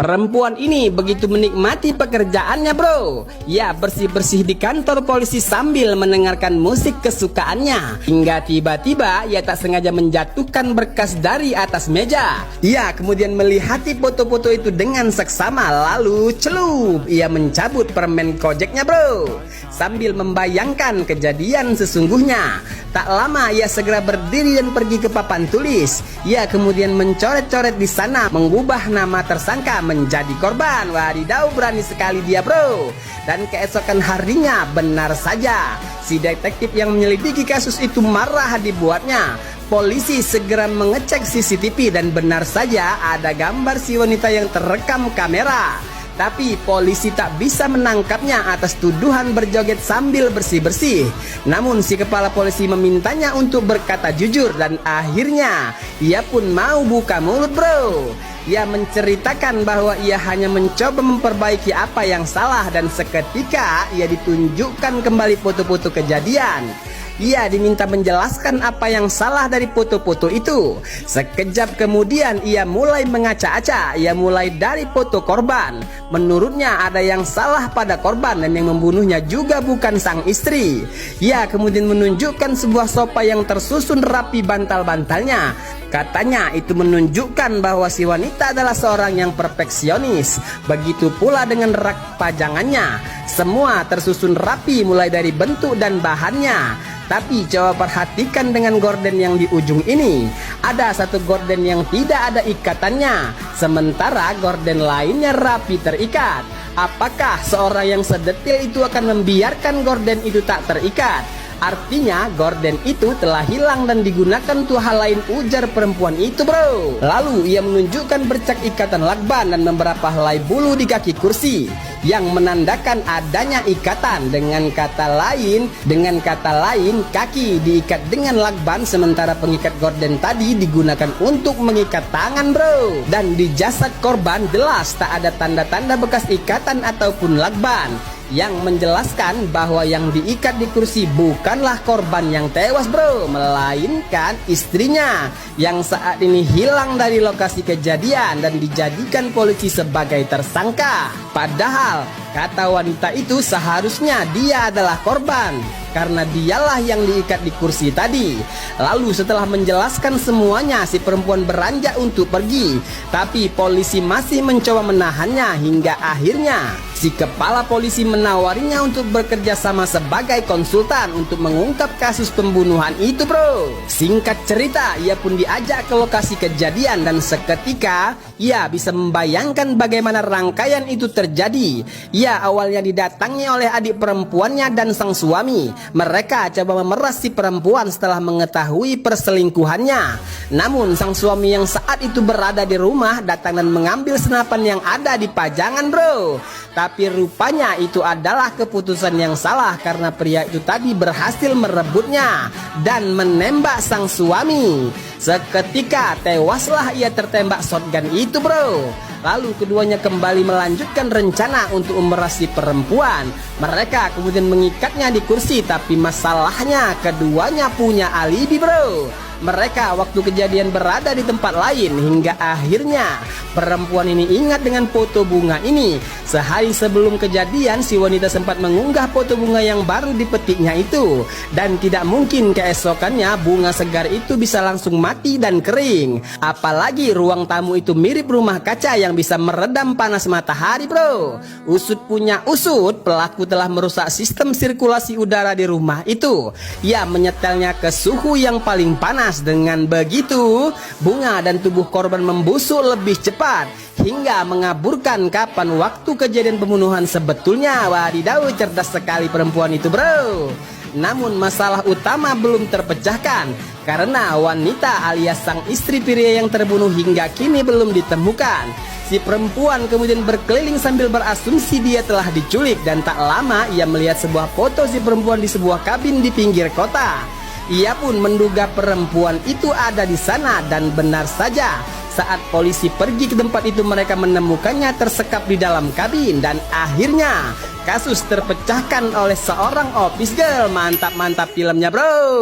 Perempuan ini begitu menikmati pekerjaannya bro. Ya, bersih-bersih di kantor polisi sambil mendengarkan musik kesukaannya. Hingga tiba-tiba ia tak sengaja menjatuhkan berkas dari atas meja. Ia kemudian melihati foto-foto itu dengan seksama, lalu celup ia mencabut permen kojeknya bro. Sambil membayangkan kejadian sesungguhnya. Tak lama ia segera berdiri dan pergi ke papan tulis. Ia kemudian mencoret-coret di sana, mengubah nama tersangka menjadi korban. Wadidaw, berani sekali dia bro. Dan keesokan harinya, benar saja, si detektif yang menyelidiki kasus itu marah dibuatnya. Polisi segera mengecek CCTV dan benar saja ada gambar si wanita yang terekam kamera. Tapi polisi tak bisa menangkapnya atas tuduhan berjoget sambil bersih-bersih. Namun si kepala polisi memintanya untuk berkata jujur dan akhirnya ia pun mau buka mulut bro. Ia menceritakan bahwa ia hanya mencoba memperbaiki apa yang salah dan seketika ia ditunjukkan kembali foto-foto kejadian. Ia diminta menjelaskan apa yang salah dari foto-foto itu. Sekejap kemudian ia mulai mengaca-aca. Ia mulai dari foto korban. Menurutnya ada yang salah pada korban dan yang membunuhnya juga bukan sang istri. Ia kemudian menunjukkan sebuah sofa yang tersusun rapi bantal-bantalnya. Katanya itu menunjukkan bahwa si wanita adalah seorang yang perfeksionis. Begitu pula dengan rak pajangannya. Semua tersusun rapi mulai dari bentuk dan bahannya. Tapi coba perhatikan dengan gorden yang di ujung ini. Ada satu gorden yang tidak ada ikatannya, sementara gorden lainnya rapi terikat. Apakah seorang yang sedetil itu akan membiarkan gorden itu tak terikat? Artinya gorden itu telah hilang dan digunakan untuk hal lain, ujar perempuan itu bro. Lalu ia menunjukkan bercak ikatan lakban dan beberapa helai bulu di kaki kursi yang menandakan adanya ikatan. Dengan kata lain kaki diikat dengan lakban, sementara pengikat gorden tadi digunakan untuk mengikat tangan bro. Dan di jasad korban jelas tak ada tanda-tanda bekas ikatan ataupun lakban, yang menjelaskan bahwa yang diikat di kursi bukanlah korban yang tewas bro, melainkan istrinya yang saat ini hilang dari lokasi kejadian dan dijadikan polisi sebagai tersangka. Padahal kata wanita itu seharusnya dia adalah korban karena dialah yang diikat di kursi tadi. Lalu setelah menjelaskan semuanya, si perempuan beranjak untuk pergi. Tapi polisi masih mencoba menahannya hingga akhirnya si kepala polisi menawarinya untuk bekerja sama sebagai konsultan untuk mengungkap kasus pembunuhan itu bro. Singkat cerita, ia pun diajak ke lokasi kejadian dan seketika ia bisa membayangkan bagaimana rangkaian itu terjadi. Ia awalnya didatangi oleh adik perempuannya dan sang suami. Mereka coba memeras si perempuan setelah mengetahui perselingkuhannya. Namun sang suami yang saat itu berada di rumah datang dan mengambil senapan yang ada di pajangan bro. Tapi rupanya itu adalah keputusan yang salah karena pria itu tadi berhasil merebutnya dan menembak sang suami. Seketika tewaslah ia tertembak shotgun itu bro. Lalu keduanya kembali melanjutkan rencana untuk memeras si perempuan. Mereka kemudian mengikatnya di kursi, tapi masalahnya keduanya punya alibi bro. Mereka waktu kejadian berada di tempat lain hingga akhirnya perempuan ini ingat dengan foto bunga ini. Sehari sebelum kejadian si wanita sempat mengunggah foto bunga yang baru dipetiknya itu. Dan tidak mungkin keesokannya bunga segar itu bisa langsung mati dan kering. Apalagi ruang tamu itu mirip rumah kaca yang bisa meredam panas matahari bro. Usut punya usut, pelaku telah merusak sistem sirkulasi udara di rumah itu. Ia menyetelnya ke suhu yang paling panas. Dengan begitu, bunga dan tubuh korban membusuk lebih cepat hingga mengaburkan kapan waktu kejadian pembunuhan sebetulnya. Wadidaw, cerdas sekali perempuan itu bro. Namun masalah utama belum terpecahkan karena wanita alias sang istri pria yang terbunuh hingga kini belum ditemukan. Si perempuan kemudian berkeliling sambil berasumsi dia telah diculik dan tak lama ia melihat sebuah foto si perempuan di sebuah kabin di pinggir kota. Ia pun menduga perempuan itu ada di sana dan benar saja. Saat polisi pergi ke tempat itu mereka menemukannya tersekap di dalam kabin dan akhirnya kasus terpecahkan oleh seorang office girl. Mantap-mantap filmnya bro.